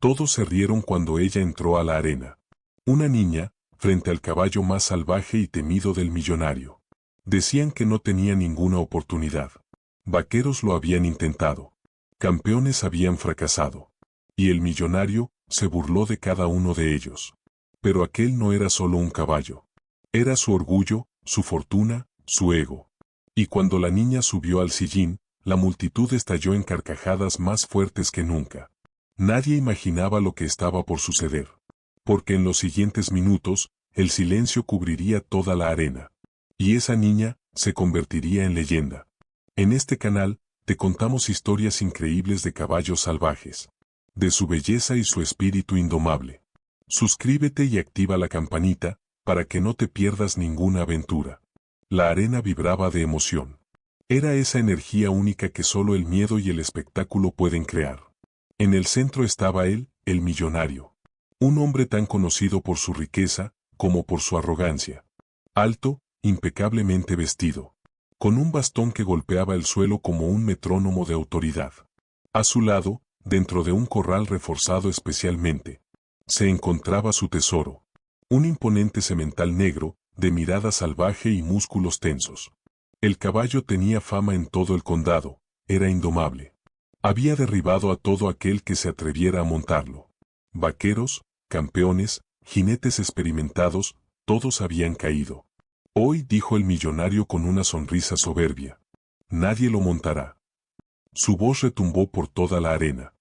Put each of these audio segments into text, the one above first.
Todos se rieron cuando ella entró a la arena. Una niña, frente al caballo más salvaje y temido del millonario. Decían que no tenía ninguna oportunidad. Vaqueros lo habían intentado. Campeones habían fracasado. Y el millonario se burló de cada uno de ellos. Pero aquel no era solo un caballo. Era su orgullo, su fortuna, su ego. Y cuando la niña subió al sillín, la multitud estalló en carcajadas más fuertes que nunca. Nadie imaginaba lo que estaba por suceder. Porque en los siguientes minutos, el silencio cubriría toda la arena. Y esa niña se convertiría en leyenda. En este canal, te contamos historias increíbles de caballos salvajes. De su belleza y su espíritu indomable. Suscríbete y activa la campanita, para que no te pierdas ninguna aventura. La arena vibraba de emoción. Era esa energía única que solo el miedo y el espectáculo pueden crear. En el centro estaba él, el millonario. Un hombre tan conocido por su riqueza, como por su arrogancia. Alto, impecablemente vestido. Con un bastón que golpeaba el suelo como un metrónomo de autoridad. A su lado, dentro de un corral reforzado especialmente, se encontraba su tesoro. Un imponente semental negro, de mirada salvaje y músculos tensos. El caballo tenía fama en todo el condado, era indomable. Había derribado a todo aquel que se atreviera a montarlo. Vaqueros, campeones, jinetes experimentados, todos habían caído. Hoy, dijo el millonario con una sonrisa soberbia, nadie lo montará. Su voz retumbó por toda la arena.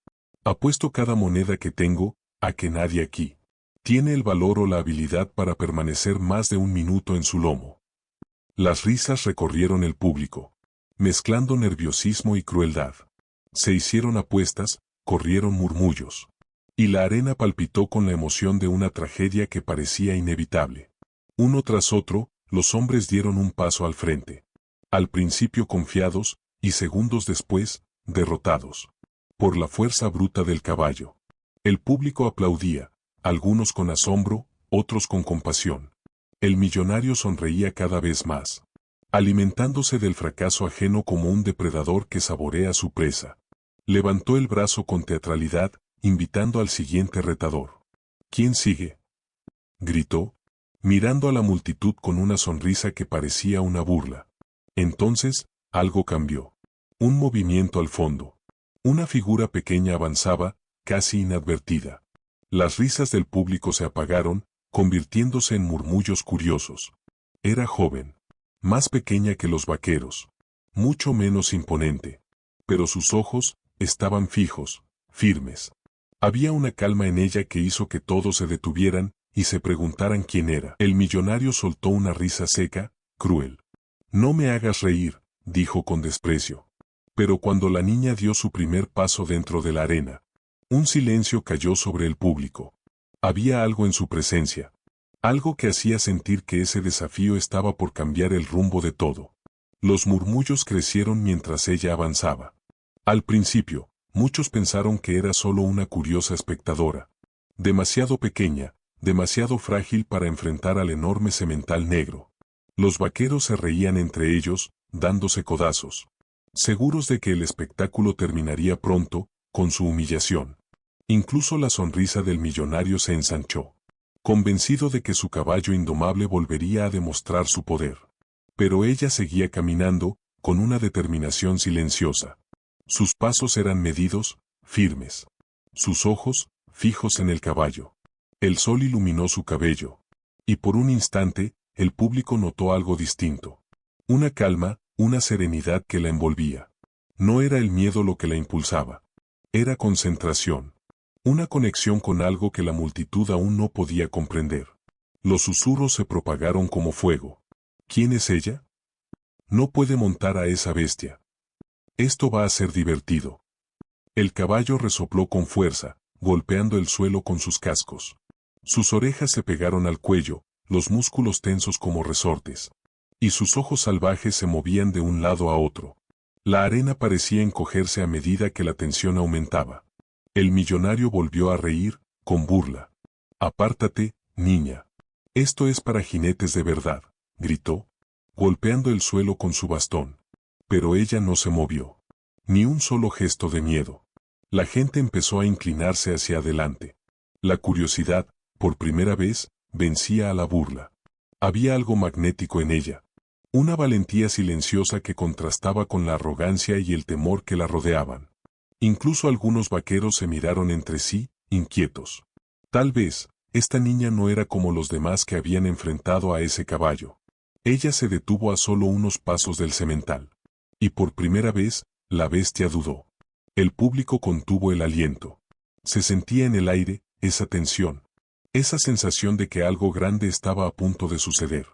Apuesto cada moneda que tengo, a que nadie aquí tiene el valor o la habilidad para permanecer más de un minuto en su lomo. Las risas recorrieron el público, mezclando nerviosismo y crueldad. Se hicieron apuestas, corrieron murmullos. Y la arena palpitó con la emoción de una tragedia que parecía inevitable. Uno tras otro, los hombres dieron un paso al frente. Al principio confiados, y segundos después, derrotados. Por la fuerza bruta del caballo. El público aplaudía, algunos con asombro, otros con compasión. El millonario sonreía cada vez más, alimentándose del fracaso ajeno como un depredador que saborea su presa. Levantó el brazo con teatralidad, invitando al siguiente retador. ¿Quién sigue?, gritó, mirando a la multitud con una sonrisa que parecía una burla. Entonces, algo cambió. Un movimiento al fondo. Una figura pequeña avanzaba, casi inadvertida. Las risas del público se apagaron, convirtiéndose en murmullos curiosos. Era joven, más pequeña que los vaqueros, mucho menos imponente. Pero sus ojos estaban fijos, firmes. Había una calma en ella que hizo que todos se detuvieran y se preguntaran quién era. El millonario soltó una risa seca, cruel. No me hagas reír, dijo con desprecio. Pero cuando la niña dio su primer paso dentro de la arena, un silencio cayó sobre el público. Había algo en su presencia. Algo que hacía sentir que ese desafío estaba por cambiar el rumbo de todo. Los murmullos crecieron mientras ella avanzaba. Al principio, muchos pensaron que era solo una curiosa espectadora. Demasiado pequeña, demasiado frágil para enfrentar al enorme semental negro. Los vaqueros se reían entre ellos, dándose codazos. Seguros de que el espectáculo terminaría pronto, con su humillación. Incluso la sonrisa del millonario se ensanchó, convencido de que su caballo indomable volvería a demostrar su poder. Pero ella seguía caminando, con una determinación silenciosa. Sus pasos eran medidos, firmes. Sus ojos, fijos en el caballo. El sol iluminó su cabello. Y por un instante, el público notó algo distinto. Una calma, una serenidad que la envolvía. No era el miedo lo que la impulsaba. Era concentración. Una conexión con algo que la multitud aún no podía comprender. Los susurros se propagaron como fuego. ¿Quién es ella? No puede montar a esa bestia. Esto va a ser divertido. El caballo resopló con fuerza, golpeando el suelo con sus cascos. Sus orejas se pegaron al cuello, los músculos tensos como resortes. Y sus ojos salvajes se movían de un lado a otro. La arena parecía encogerse a medida que la tensión aumentaba. El millonario volvió a reír, con burla. «Apártate, niña. Esto es para jinetes de verdad», gritó, golpeando el suelo con su bastón. Pero ella no se movió. Ni un solo gesto de miedo. La gente empezó a inclinarse hacia adelante. La curiosidad, por primera vez, vencía a la burla. Había algo magnético en ella. Una valentía silenciosa que contrastaba con la arrogancia y el temor que la rodeaban. Incluso algunos vaqueros se miraron entre sí, inquietos. Tal vez, esta niña no era como los demás que habían enfrentado a ese caballo. Ella se detuvo a solo unos pasos del semental. Y por primera vez, la bestia dudó. El público contuvo el aliento. Se sentía en el aire, esa tensión. Esa sensación de que algo grande estaba a punto de suceder.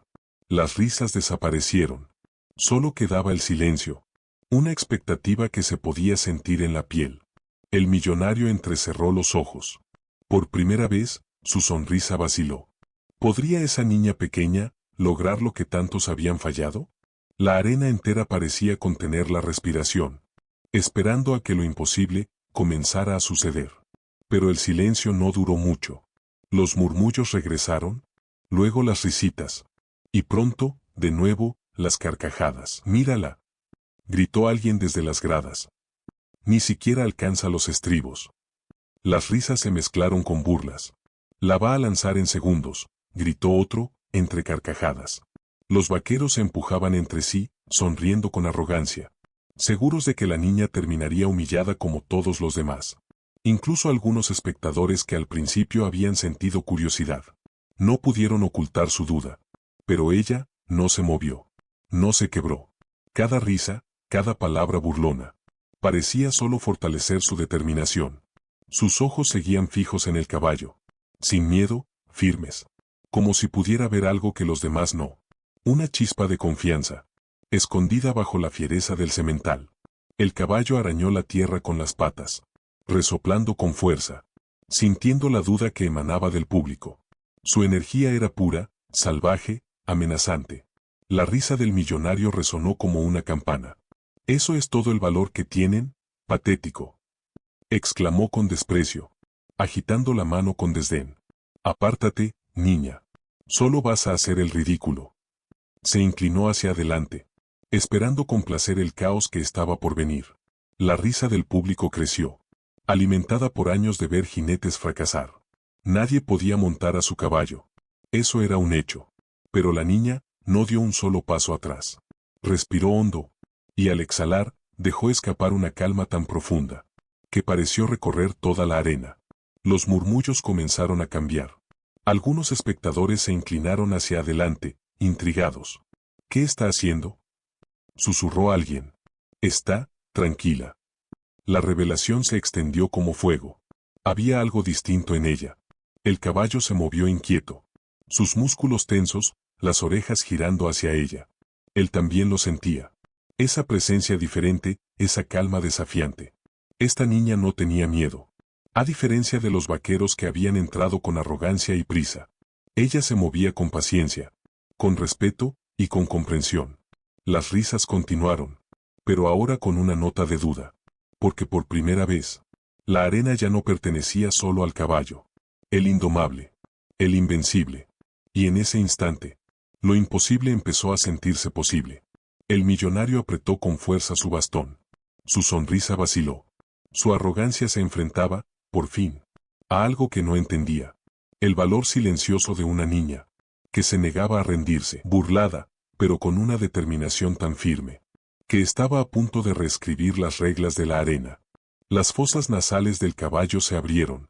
Las risas desaparecieron. Solo quedaba el silencio. Una expectativa que se podía sentir en la piel. El millonario entrecerró los ojos. Por primera vez, su sonrisa vaciló. ¿Podría esa niña pequeña lograr lo que tantos habían fallado? La arena entera parecía contener la respiración, esperando a que lo imposible comenzara a suceder. Pero el silencio no duró mucho. Los murmullos regresaron, luego las risitas. Y pronto, de nuevo, las carcajadas. «Mírala», gritó alguien desde las gradas. «Ni siquiera alcanza los estribos». Las risas se mezclaron con burlas. «La va a lanzar en segundos», gritó otro, entre carcajadas. Los vaqueros se empujaban entre sí, sonriendo con arrogancia, seguros de que la niña terminaría humillada como todos los demás. Incluso algunos espectadores que al principio habían sentido curiosidad, no pudieron ocultar su duda. Pero ella, no se movió. No se quebró. Cada risa, cada palabra burlona, parecía solo fortalecer su determinación. Sus ojos seguían fijos en el caballo. Sin miedo, firmes. Como si pudiera ver algo que los demás no. Una chispa de confianza, escondida bajo la fiereza del semental. El caballo arañó la tierra con las patas, resoplando con fuerza, sintiendo la duda que emanaba del público. Su energía era pura, salvaje, amenazante. La risa del millonario resonó como una campana. «¿Eso es todo el valor que tienen? Patético», exclamó con desprecio, agitando la mano con desdén. «Apártate, niña. Solo vas a hacer el ridículo». Se inclinó hacia adelante, esperando complacer el caos que estaba por venir. La risa del público creció, alimentada por años de ver jinetes fracasar. Nadie podía montar a su caballo. Eso era un hecho. Pero la niña no dio un solo paso atrás. Respiró hondo, y al exhalar, dejó escapar una calma tan profunda, que pareció recorrer toda la arena. Los murmullos comenzaron a cambiar. Algunos espectadores se inclinaron hacia adelante, intrigados. «¿Qué está haciendo?», susurró alguien. «Está tranquila». La revelación se extendió como fuego. Había algo distinto en ella. El caballo se movió inquieto. Sus músculos tensos, las orejas girando hacia ella. Él también lo sentía. Esa presencia diferente, esa calma desafiante. Esta niña no tenía miedo. A diferencia de los vaqueros que habían entrado con arrogancia y prisa. Ella se movía con paciencia, con respeto y con comprensión. Las risas continuaron, pero ahora con una nota de duda. Porque por primera vez, la arena ya no pertenecía solo al caballo. El indomable. El invencible. Y en ese instante, lo imposible empezó a sentirse posible. El millonario apretó con fuerza su bastón. Su sonrisa vaciló. Su arrogancia se enfrentaba, por fin, a algo que no entendía. El valor silencioso de una niña, que se negaba a rendirse, burlada, pero con una determinación tan firme, que estaba a punto de reescribir las reglas de la arena. Las fosas nasales del caballo se abrieron,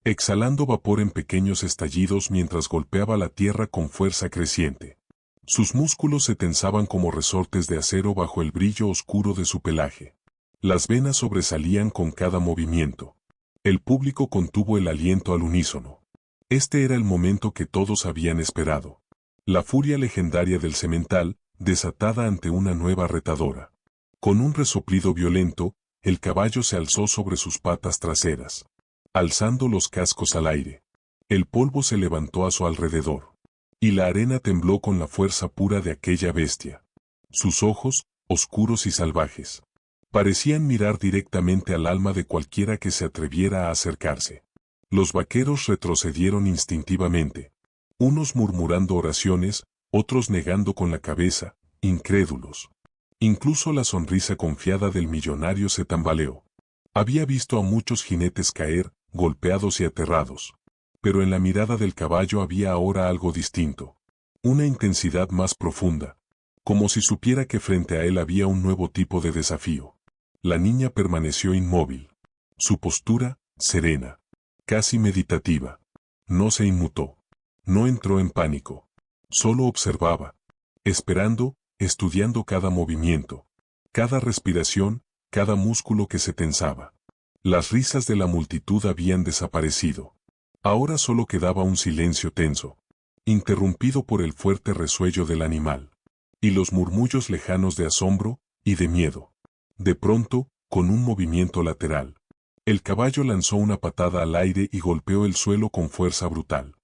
exhalando vapor en pequeños estallidos mientras golpeaba la tierra con fuerza creciente. Sus músculos se tensaban como resortes de acero bajo el brillo oscuro de su pelaje. Las venas sobresalían con cada movimiento. El público contuvo el aliento al unísono. Este era el momento que todos habían esperado. La furia legendaria del semental, desatada ante una nueva retadora. Con un resoplido violento, el caballo se alzó sobre sus patas traseras, alzando los cascos al aire. El polvo se levantó a su alrededor, y la arena tembló con la fuerza pura de aquella bestia. Sus ojos, oscuros y salvajes, parecían mirar directamente al alma de cualquiera que se atreviera a acercarse. Los vaqueros retrocedieron instintivamente, unos murmurando oraciones, otros negando con la cabeza, incrédulos. Incluso la sonrisa confiada del millonario se tambaleó. Había visto a muchos jinetes caer, golpeados y aterrados. Pero en la mirada del caballo había ahora algo distinto. Una intensidad más profunda. Como si supiera que frente a él había un nuevo tipo de desafío. La niña permaneció inmóvil. Su postura, serena. Casi meditativa. No se inmutó. No entró en pánico. Solo observaba. Esperando, estudiando cada movimiento. Cada respiración, cada músculo que se tensaba. Las risas de la multitud habían desaparecido. Ahora solo quedaba un silencio tenso, interrumpido por el fuerte resuello del animal, y los murmullos lejanos de asombro y de miedo. De pronto, con un movimiento lateral, el caballo lanzó una patada al aire y golpeó el suelo con fuerza brutal.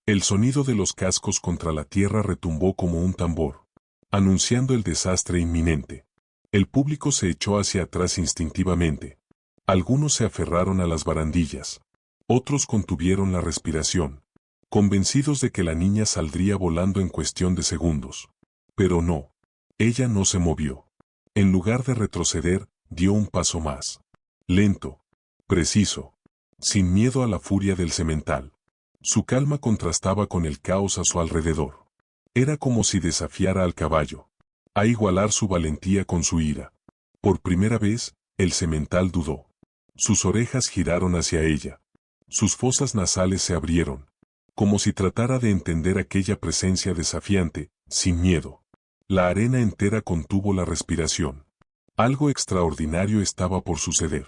El sonido de los cascos contra la tierra retumbó como un tambor, anunciando el desastre inminente. El público se echó hacia atrás instintivamente. Algunos se aferraron a las barandillas. Otros contuvieron la respiración, convencidos de que la niña saldría volando en cuestión de segundos. Pero no. Ella no se movió. En lugar de retroceder, dio un paso más. Lento. Preciso. Sin miedo a la furia del semental. Su calma contrastaba con el caos a su alrededor. Era como si desafiara al caballo a igualar su valentía con su ira. Por primera vez, el semental dudó. Sus orejas giraron hacia ella. Sus fosas nasales se abrieron, como si tratara de entender aquella presencia desafiante, sin miedo. La arena entera contuvo la respiración. Algo extraordinario estaba por suceder.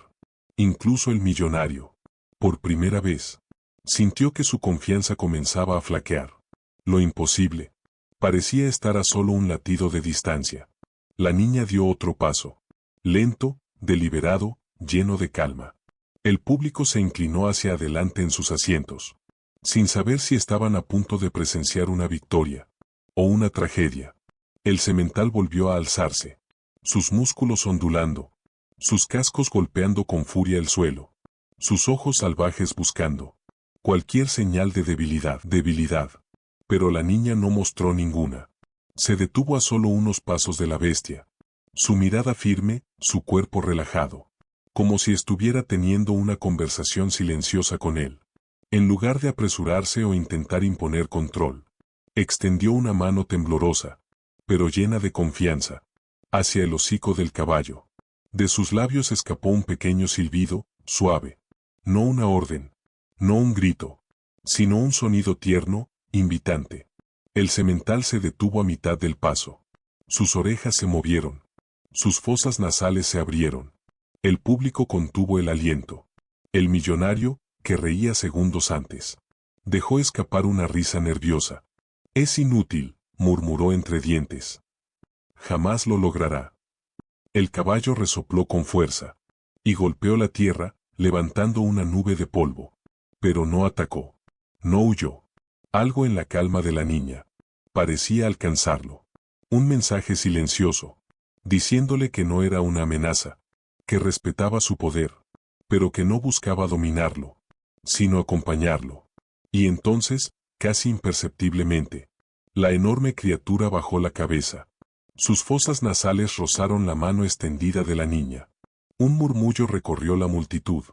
Incluso el millonario, por primera vez, sintió que su confianza comenzaba a flaquear. Lo imposible. Parecía estar a solo un latido de distancia. La niña dio otro paso. Lento, deliberado, lleno de calma. El público se inclinó hacia adelante en sus asientos, sin saber si estaban a punto de presenciar una victoria o una tragedia. El semental volvió a alzarse, sus músculos ondulando, sus cascos golpeando con furia el suelo, sus ojos salvajes buscando cualquier señal de debilidad. Pero la niña no mostró ninguna. Se detuvo a solo unos pasos de la bestia. Su mirada firme, su cuerpo relajado. Como si estuviera teniendo una conversación silenciosa con él. En lugar de apresurarse o intentar imponer control, extendió una mano temblorosa, pero llena de confianza, hacia el hocico del caballo. De sus labios escapó un pequeño silbido, suave. No una orden, no un grito, sino un sonido tierno, invitante. El semental se detuvo a mitad del paso. Sus orejas se movieron. Sus fosas nasales se abrieron. El público contuvo el aliento. El millonario, que reía segundos antes, dejó escapar una risa nerviosa. Es inútil, murmuró entre dientes. Jamás lo logrará. El caballo resopló con fuerza y golpeó la tierra, levantando una nube de polvo. Pero no atacó. No huyó. Algo en la calma de la niña parecía alcanzarlo. Un mensaje silencioso, diciéndole que no era una amenaza, que respetaba su poder, pero que no buscaba dominarlo, sino acompañarlo. Y entonces, casi imperceptiblemente, la enorme criatura bajó la cabeza. Sus fosas nasales rozaron la mano extendida de la niña. Un murmullo recorrió la multitud,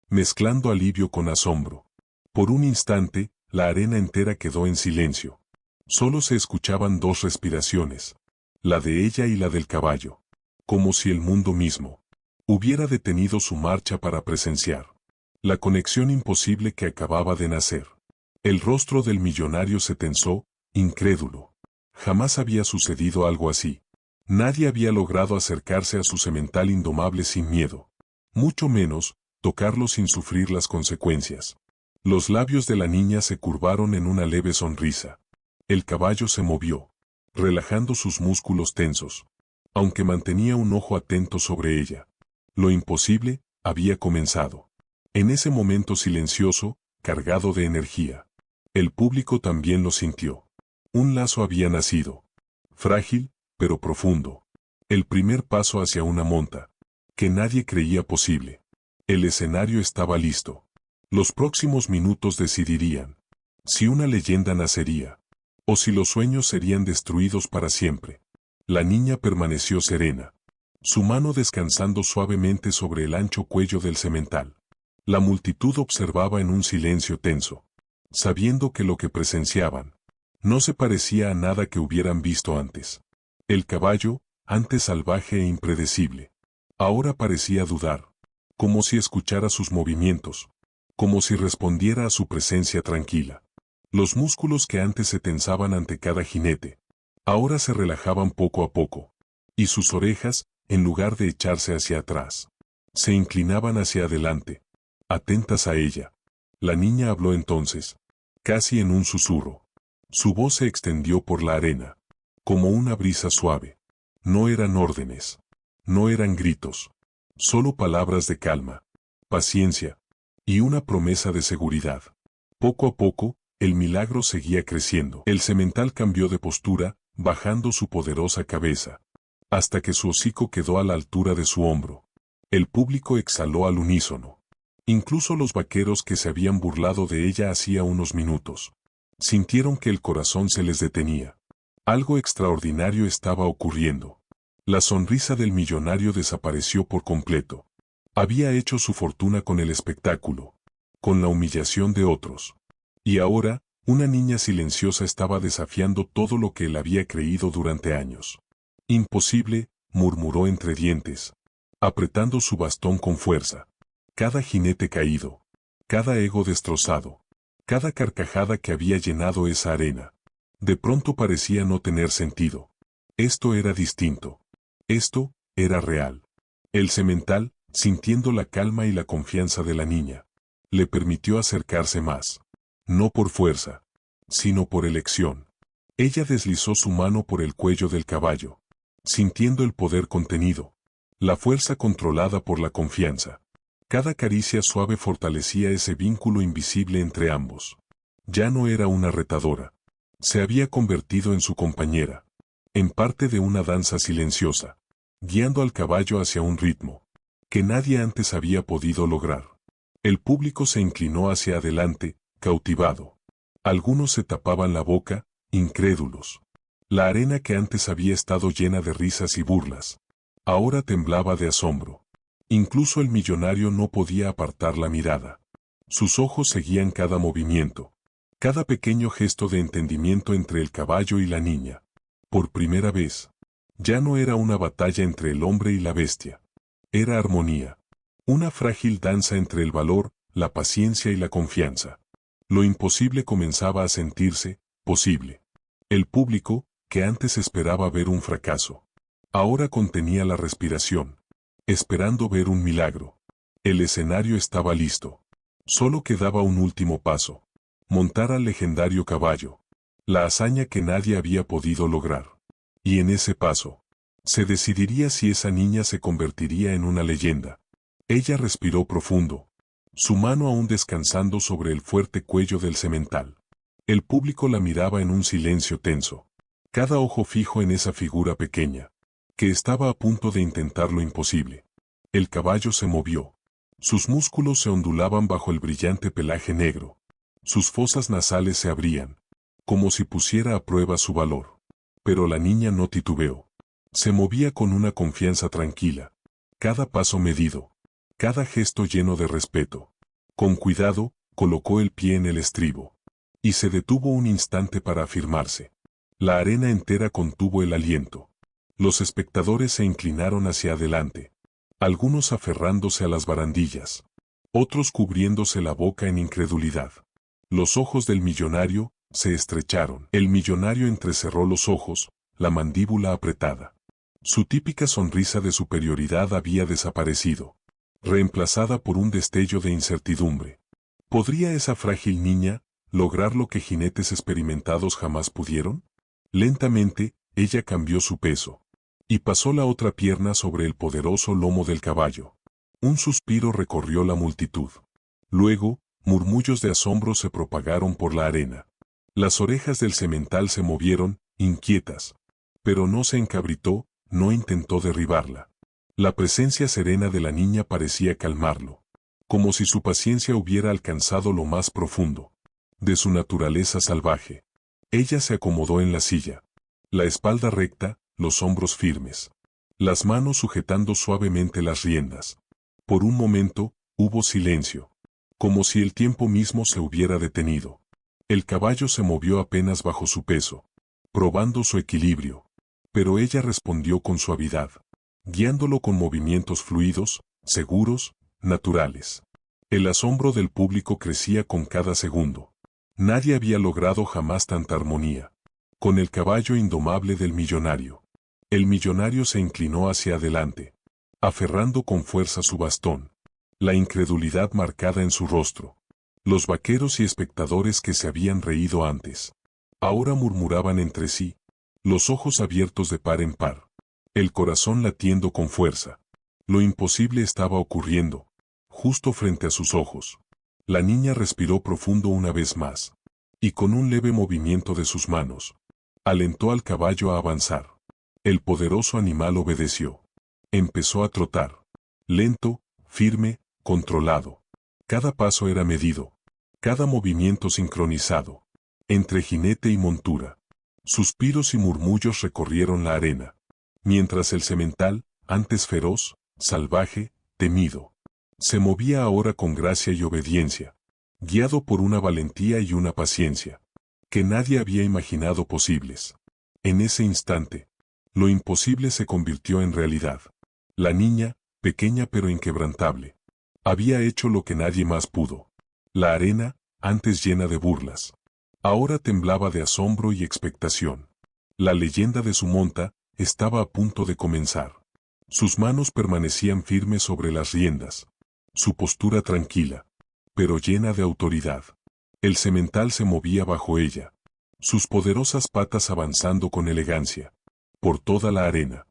mezclando alivio con asombro. Por un instante, la arena entera quedó en silencio. Solo se escuchaban dos respiraciones, la de ella y la del caballo, como si el mundo mismo hubiera detenido su marcha para presenciar la conexión imposible que acababa de nacer. El rostro del millonario se tensó, incrédulo. Jamás había sucedido algo así. Nadie había logrado acercarse a su semental indomable sin miedo. Mucho menos, tocarlo sin sufrir las consecuencias. Los labios de la niña se curvaron en una leve sonrisa. El caballo se movió, relajando sus músculos tensos, aunque mantenía un ojo atento sobre ella. Lo imposible había comenzado. En ese momento silencioso, cargado de energía. El público también lo sintió. Un lazo había nacido. Frágil, pero profundo. El primer paso hacia una monta, que nadie creía posible. El escenario estaba listo. Los próximos minutos decidirían si una leyenda nacería, o si los sueños serían destruidos para siempre. La niña permaneció serena, su mano descansando suavemente sobre el ancho cuello del semental. La multitud observaba en un silencio tenso, sabiendo que lo que presenciaban no se parecía a nada que hubieran visto antes. El caballo, antes salvaje e impredecible, ahora parecía dudar, como si escuchara sus movimientos, como si respondiera a su presencia tranquila. Los músculos que antes se tensaban ante cada jinete, ahora se relajaban poco a poco, y sus orejas, en lugar de echarse hacia atrás, se inclinaban hacia adelante, atentas a ella. La niña habló entonces, casi en un susurro. Su voz se extendió por la arena, como una brisa suave. No eran órdenes, no eran gritos, solo palabras de calma, paciencia, y una promesa de seguridad. Poco a poco, el milagro seguía creciendo. El semental cambió de postura, bajando su poderosa cabeza, hasta que su hocico quedó a la altura de su hombro. El público exhaló al unísono. Incluso los vaqueros que se habían burlado de ella hacía unos minutos sintieron que el corazón se les detenía. Algo extraordinario estaba ocurriendo. La sonrisa del millonario desapareció por completo. Había hecho su fortuna con el espectáculo, con la humillación de otros. Y ahora, una niña silenciosa estaba desafiando todo lo que él había creído durante años. Imposible, murmuró entre dientes, apretando su bastón con fuerza. Cada jinete caído, cada ego destrozado, cada carcajada que había llenado esa arena, de pronto parecía no tener sentido. Esto era distinto. Esto era real. El semental, sintiendo la calma y la confianza de la niña, le permitió acercarse más. No por fuerza, sino por elección. Ella deslizó su mano por el cuello del caballo, sintiendo el poder contenido, la fuerza controlada por la confianza. Cada caricia suave fortalecía ese vínculo invisible entre ambos. Ya no era una retadora. Se había convertido en su compañera, en parte de una danza silenciosa, guiando al caballo hacia un ritmo que nadie antes había podido lograr. El público se inclinó hacia adelante, cautivado. Algunos se tapaban la boca, incrédulos. La arena que antes había estado llena de risas y burlas, ahora temblaba de asombro. Incluso el millonario no podía apartar la mirada. Sus ojos seguían cada movimiento, cada pequeño gesto de entendimiento entre el caballo y la niña. Por primera vez, ya no era una batalla entre el hombre y la bestia. Era armonía. Una frágil danza entre el valor, la paciencia y la confianza. Lo imposible comenzaba a sentirse posible. El público, que antes esperaba ver un fracaso, ahora contenía la respiración, esperando ver un milagro. El escenario estaba listo. Solo quedaba un último paso. Montar al legendario caballo. La hazaña que nadie había podido lograr. Y en ese paso, se decidiría si esa niña se convertiría en una leyenda. Ella respiró profundo, su mano aún descansando sobre el fuerte cuello del semental. El público la miraba en un silencio tenso, cada ojo fijo en esa figura pequeña, que estaba a punto de intentar lo imposible. El caballo se movió. Sus músculos se ondulaban bajo el brillante pelaje negro. Sus fosas nasales se abrían, como si pusiera a prueba su valor. Pero la niña no titubeó. Se movía con una confianza tranquila. Cada paso medido, cada gesto lleno de respeto. Con cuidado, colocó el pie en el estribo. Y se detuvo un instante para afirmarse. La arena entera contuvo el aliento. Los espectadores se inclinaron hacia adelante. Algunos aferrándose a las barandillas. Otros cubriéndose la boca en incredulidad. Los ojos del millonario se estrecharon. El millonario entrecerró los ojos, la mandíbula apretada. Su típica sonrisa de superioridad había desaparecido, reemplazada por un destello de incertidumbre. ¿Podría esa frágil niña lograr lo que jinetes experimentados jamás pudieron? Lentamente, ella cambió su peso, y pasó la otra pierna sobre el poderoso lomo del caballo. Un suspiro recorrió la multitud. Luego, murmullos de asombro se propagaron por la arena. Las orejas del semental se movieron, inquietas. Pero no se encabritó, no intentó derribarla. La presencia serena de la niña parecía calmarlo, como si su paciencia hubiera alcanzado lo más profundo de su naturaleza salvaje. Ella se acomodó en la silla, la espalda recta, los hombros firmes. las manos sujetando suavemente las riendas. Por un momento, hubo silencio, como si el tiempo mismo se hubiera detenido. El caballo se movió apenas bajo su peso, probando su equilibrio, pero ella respondió con suavidad, guiándolo con movimientos fluidos, seguros, naturales. El asombro del público crecía con cada segundo. Nadie había logrado jamás tanta armonía. Con el caballo indomable del millonario. El millonario se inclinó hacia adelante, aferrando con fuerza su bastón, la incredulidad marcada en su rostro. Los vaqueros y espectadores que se habían reído antes, ahora murmuraban entre sí, los ojos abiertos de par en par, el corazón latiendo con fuerza. Lo imposible estaba ocurriendo, justo frente a sus ojos. La niña respiró profundo una vez más, y con un leve movimiento de sus manos, alentó al caballo a avanzar. El poderoso animal obedeció. Empezó a trotar. Lento, firme, controlado. Cada paso era medido. Cada movimiento sincronizado. Entre jinete y montura. Suspiros y murmullos recorrieron la arena. Mientras el semental, antes feroz, salvaje, temido, se movía ahora con gracia y obediencia, guiado por una valentía y una paciencia que nadie había imaginado posibles. En ese instante, lo imposible se convirtió en realidad. La niña, pequeña pero inquebrantable, había hecho lo que nadie más pudo. La arena, antes llena de burlas, ahora temblaba de asombro y expectación. La leyenda de su monta estaba a punto de comenzar. Sus manos permanecían firmes sobre las riendas, su postura tranquila, pero llena de autoridad. El semental se movía bajo ella, sus poderosas patas avanzando con elegancia. Por toda la arena.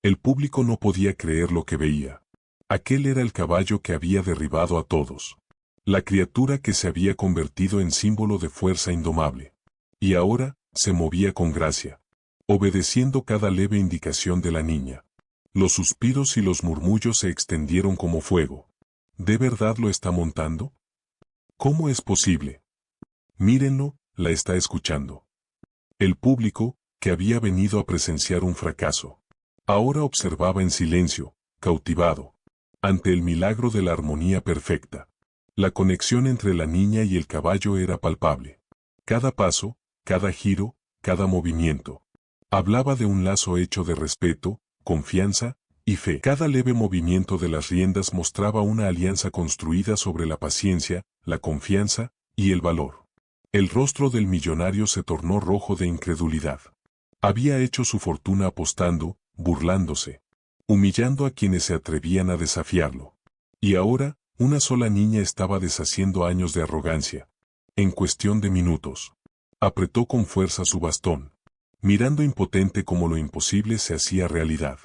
El público no podía creer lo que veía. Aquel era el caballo que había derribado a todos. La criatura que se había convertido en símbolo de fuerza indomable. Y ahora, se movía con gracia, obedeciendo cada leve indicación de la niña. Los suspiros y los murmullos se extendieron como fuego. ¿De verdad lo está montando? ¿Cómo es posible? Mírenlo, la está escuchando. El público, que había venido a presenciar un fracaso, ahora observaba en silencio, cautivado, ante el milagro de la armonía perfecta. La conexión entre la niña y el caballo era palpable. Cada paso, cada giro, cada movimiento, hablaba de un lazo hecho de respeto, confianza y fe. Cada leve movimiento de las riendas mostraba una alianza construida sobre la paciencia, la confianza y el valor. El rostro del millonario se tornó rojo de incredulidad. Había hecho su fortuna apostando, burlándose, humillando a quienes se atrevían a desafiarlo. Y ahora, una sola niña estaba deshaciendo años de arrogancia. En cuestión de minutos, apretó con fuerza su bastón, mirando impotente como lo imposible se hacía realidad.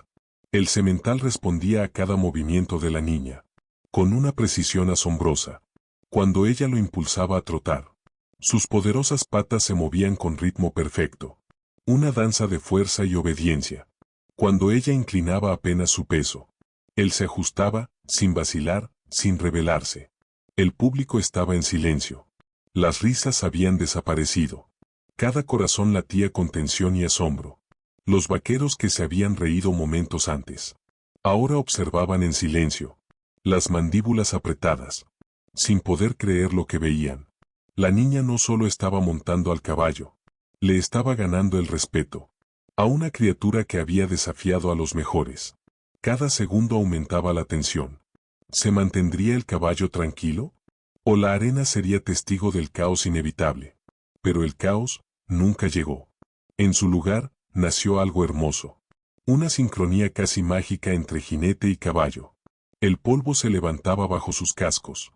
El semental respondía a cada movimiento de la niña, con una precisión asombrosa. Cuando ella lo impulsaba a trotar, sus poderosas patas se movían con ritmo perfecto. Una danza de fuerza y obediencia. Cuando ella inclinaba apenas su peso, él se ajustaba, sin vacilar, sin rebelarse. El público estaba en silencio. Las risas habían desaparecido. Cada corazón latía con tensión y asombro. Los vaqueros que se habían reído momentos antes, ahora observaban en silencio, las mandíbulas apretadas, sin poder creer lo que veían. La niña no solo estaba montando al caballo, le estaba ganando el respeto a una criatura que había desafiado a los mejores. Cada segundo aumentaba la tensión. ¿Se mantendría el caballo tranquilo? ¿O la arena sería testigo del caos inevitable? Pero el caos nunca llegó. En su lugar, nació algo hermoso. Una sincronía casi mágica entre jinete y caballo. El polvo se levantaba bajo sus cascos,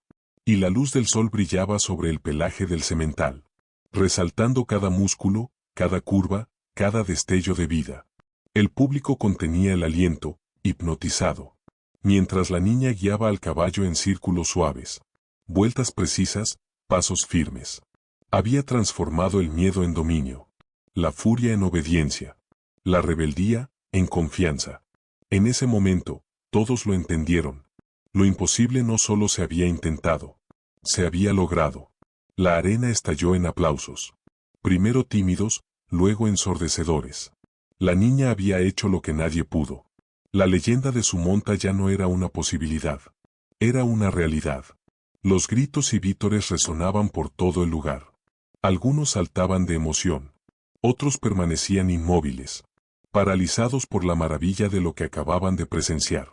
y la luz del sol brillaba sobre el pelaje del semental, resaltando cada músculo, cada curva, cada destello de vida. El público contenía el aliento, hipnotizado, mientras la niña guiaba al caballo en círculos suaves, vueltas precisas, pasos firmes. Había transformado el miedo en dominio, la furia en obediencia, la rebeldía en confianza. En ese momento, todos lo entendieron. Lo imposible no solo se había intentado, se había logrado. La arena estalló en aplausos. Primero tímidos, luego ensordecedores. La niña había hecho lo que nadie pudo. La leyenda de su monta ya no era una posibilidad. Era una realidad. Los gritos y vítores resonaban por todo el lugar. Algunos saltaban de emoción. Otros permanecían inmóviles, paralizados por la maravilla de lo que acababan de presenciar.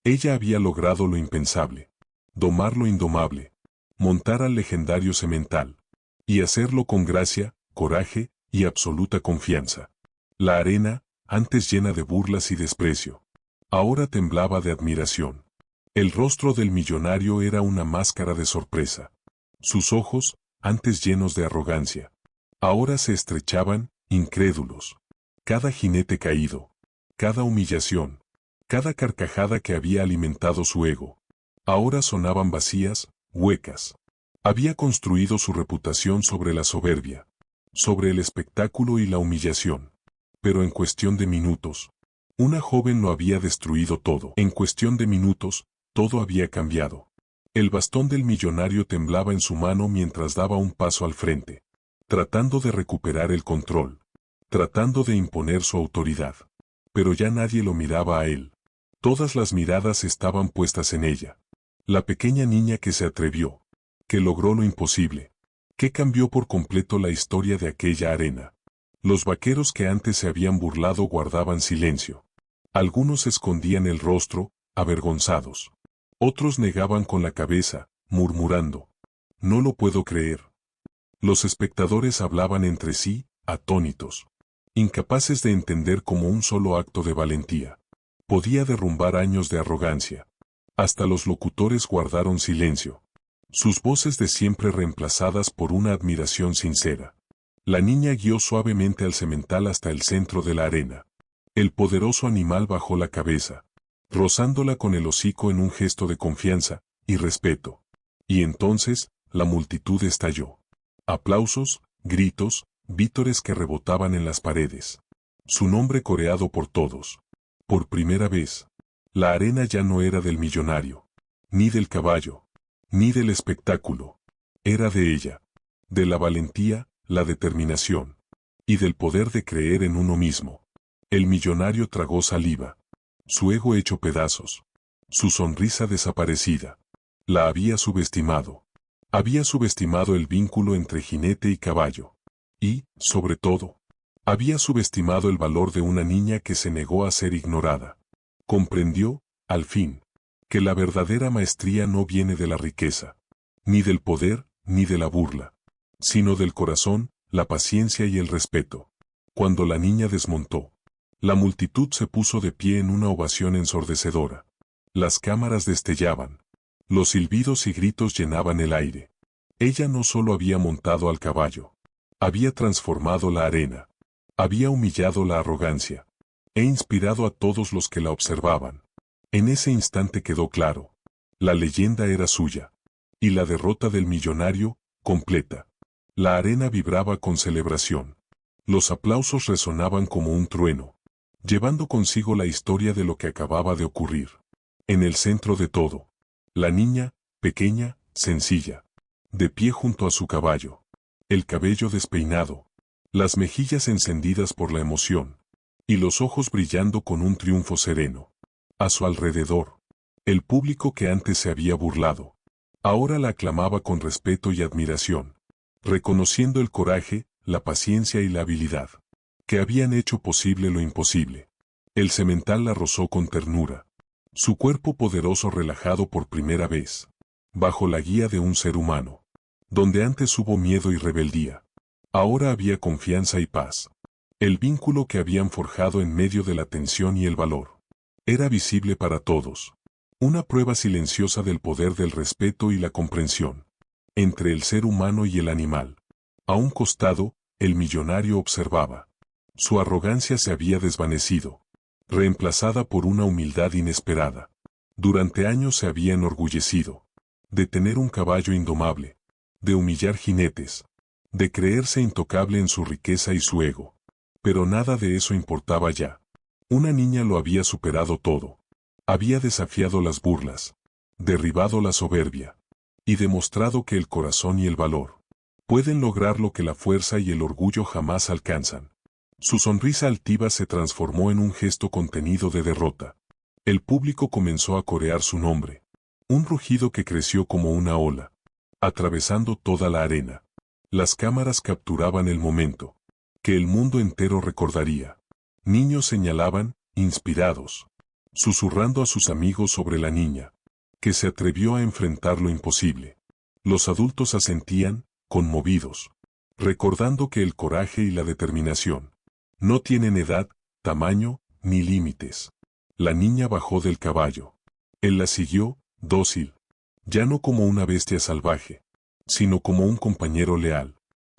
Ella había logrado lo impensable. Domar lo indomable. Montar al legendario semental. Y hacerlo con gracia, coraje y absoluta confianza. La arena, antes llena de burlas y desprecio, ahora temblaba de admiración. El rostro del millonario era una máscara de sorpresa. Sus ojos, antes llenos de arrogancia, ahora se estrechaban, incrédulos. Cada jinete caído, cada humillación, cada carcajada que había alimentado su ego, ahora sonaban vacías, huecas. Había construido su reputación sobre la soberbia, sobre el espectáculo y la humillación. Pero en cuestión de minutos, una joven lo había destruido todo. En cuestión de minutos, todo había cambiado. El bastón del millonario temblaba en su mano mientras daba un paso al frente, tratando de recuperar el control, tratando de imponer su autoridad. Pero ya nadie lo miraba a él. Todas las miradas estaban puestas en ella. La pequeña niña que se atrevió, que logró lo imposible, que cambió por completo la historia de aquella arena. Los vaqueros que antes se habían burlado guardaban silencio. Algunos escondían el rostro, avergonzados. Otros negaban con la cabeza, murmurando: «No lo puedo creer». Los espectadores hablaban entre sí, atónitos, incapaces de entender cómo un solo acto de valentía podía derrumbar años de arrogancia. Hasta los locutores guardaron silencio, sus voces de siempre reemplazadas por una admiración sincera. La niña guió suavemente al semental hasta el centro de la arena. El poderoso animal bajó la cabeza, rozándola con el hocico en un gesto de confianza y respeto. Y entonces, la multitud estalló. Aplausos, gritos, vítores que rebotaban en las paredes. Su nombre coreado por todos. Por primera vez, la arena ya no era del millonario, ni del caballo, ni del espectáculo. Era de ella, de la valentía, la determinación, y del poder de creer en uno mismo. El millonario tragó saliva, su ego hecho pedazos, su sonrisa desaparecida. La había subestimado. Había subestimado el vínculo entre jinete y caballo. Y, sobre todo, había subestimado el valor de una niña que se negó a ser ignorada. Comprendió, al fin, que la verdadera maestría no viene de la riqueza, ni del poder, ni de la burla, sino del corazón, la paciencia y el respeto. Cuando la niña desmontó, la multitud se puso de pie en una ovación ensordecedora. Las cámaras destellaban. Los silbidos y gritos llenaban el aire. Ella no solo había montado al caballo, había transformado la arena, había humillado la arrogancia, e inspirado a todos los que la observaban. En ese instante quedó claro, la leyenda era suya, y la derrota del millonario, completa. La arena vibraba con celebración. Los aplausos resonaban como un trueno, llevando consigo la historia de lo que acababa de ocurrir. En el centro de todo, la niña, pequeña, sencilla, de pie junto a su caballo, el cabello despeinado, las mejillas encendidas por la emoción, y los ojos brillando con un triunfo sereno. A su alrededor, el público que antes se había burlado, ahora la aclamaba con respeto y admiración, reconociendo el coraje, la paciencia y la habilidad, que habían hecho posible lo imposible. El semental la rozó con ternura, su cuerpo poderoso relajado por primera vez, bajo la guía de un ser humano. Donde antes hubo miedo y rebeldía, ahora había confianza y paz. El vínculo que habían forjado en medio de la tensión y el valor era visible para todos. Una prueba silenciosa del poder del respeto y la comprensión entre el ser humano y el animal. A un costado, el millonario observaba. Su arrogancia se había desvanecido, reemplazada por una humildad inesperada. Durante años se había enorgullecido de tener un caballo indomable, de humillar jinetes, de creerse intocable en su riqueza y su ego. Pero nada de eso importaba ya. Una niña lo había superado todo. Había desafiado las burlas, derribado la soberbia, y demostrado que el corazón y el valor pueden lograr lo que la fuerza y el orgullo jamás alcanzan. Su sonrisa altiva se transformó en un gesto contenido de derrota. El público comenzó a corear su nombre. Un rugido que creció como una ola, atravesando toda la arena. Las cámaras capturaban el momento, que el mundo entero recordaría. Niños señalaban, inspirados, susurrando a sus amigos sobre la niña, que se atrevió a enfrentar lo imposible. Los adultos asentían, conmovidos, recordando que el coraje y la determinación no tienen edad, tamaño, ni límites. La niña bajó del caballo. Él la siguió, dócil, ya no como una bestia salvaje, sino como un compañero leal.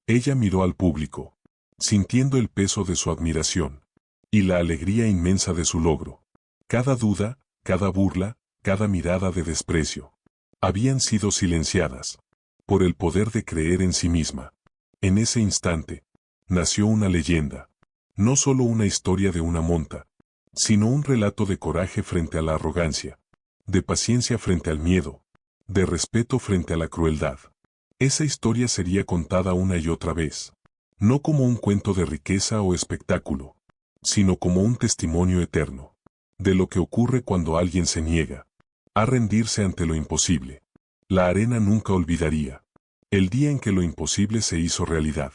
Ella miró al público, sintiendo el peso de su admiración y la alegría inmensa de su logro. Cada duda, cada burla, cada mirada de desprecio habían sido silenciadas por el poder de creer en sí misma. En ese instante nació una leyenda, no solo una historia de una monta, sino un relato de coraje frente a la arrogancia, de paciencia frente al miedo, de respeto frente a la crueldad. Esa historia sería contada una y otra vez, no como un cuento de riqueza o espectáculo, sino como un testimonio eterno de lo que ocurre cuando alguien se niega a rendirse ante lo imposible. La arena nunca olvidaría el día en que lo imposible se hizo realidad.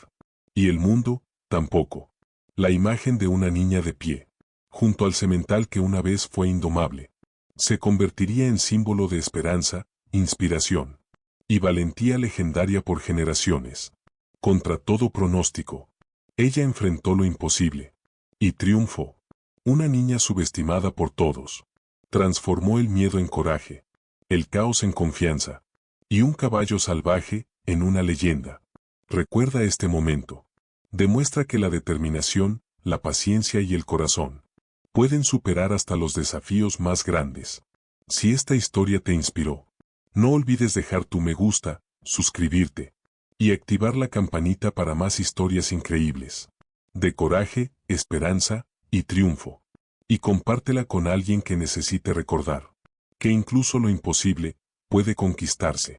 Y el mundo, tampoco. La imagen de una niña de pie, junto al semental que una vez fue indomable, se convertiría en símbolo de esperanza, inspiración y valentía legendaria por generaciones. Contra todo pronóstico, ella enfrentó lo imposible y triunfó. Una niña subestimada por todos. Transformó el miedo en coraje, el caos en confianza, y un caballo salvaje en una leyenda. Recuerda este momento. Demuestra que la determinación, la paciencia y el corazón pueden superar hasta los desafíos más grandes. Si esta historia te inspiró, no olvides dejar tu me gusta, suscribirte y activar la campanita para más historias increíbles de coraje, esperanza y triunfo. Y compártela con alguien que necesite recordar que incluso lo imposible puede conquistarse.